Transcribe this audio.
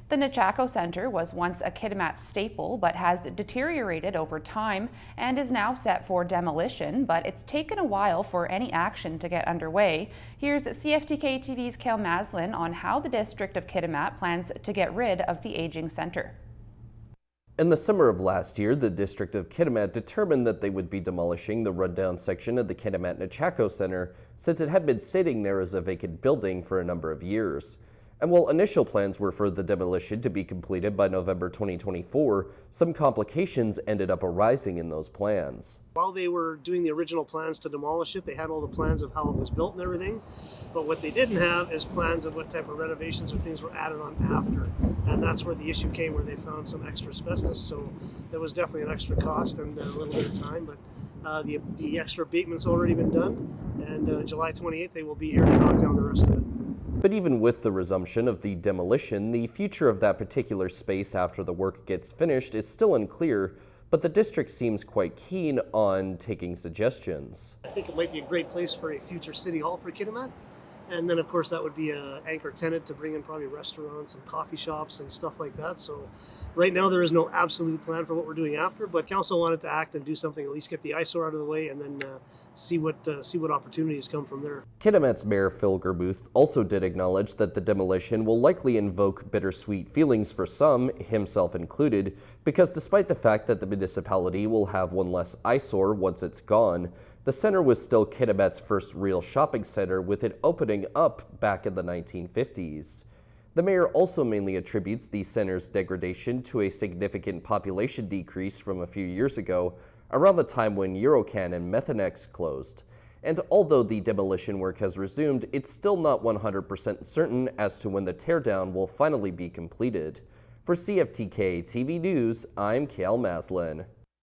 The Nechako Center was once a Kitimat staple but has deteriorated over time and is now set for demolition, but it's taken a while for any action to get underway. Here's CFTK-TV's Cael Maslin on how the district of Kitimat plans to get rid of the aging center. In the summer of last year, the District of Kitimat determined that they would be demolishing the rundown section of the Kitimat Nechako Center since it had been sitting there as a vacant building for a number of years. And while initial plans were for the demolition to be completed by November 2024, some complications ended up arising in those plans. While they were doing the original plans to demolish it, they had all the plans of how it was built and everything. But what they didn't have is plans of what type of renovations or things were added on after. And that's where the issue came, where they found some extra asbestos. So there was definitely an extra cost and a little bit of time. But the extra abatement's already been done. And July 28th, they will be here to knock down the rest of it. But even with the resumption of the demolition, the future of that particular space after the work gets finished is still unclear, but the district seems quite keen on taking suggestions. I think it might be a great place for a future city hall for Kitimat. And then, of course, that would be an anchor tenant to bring in probably restaurants and coffee shops and stuff like that. So right now there is no absolute plan for what we're doing after, but council wanted to act and do something, at least get the eyesore out of the way and then see what opportunities come from there. Kitimat's Mayor Phil Germuth also did acknowledge that the demolition will likely invoke bittersweet feelings for some, himself included, because despite the fact that the municipality will have one less eyesore once it's gone, the center was still Kitimat's first real shopping center, with it opening up back in the 1950s. The mayor also mainly attributes the center's degradation to a significant population decrease from a few years ago, around the time when Eurocan and Methanex closed. And although the demolition work has resumed, it's still not 100% certain as to when the teardown will finally be completed. For CFTK TV News, I'm Cael Maslin.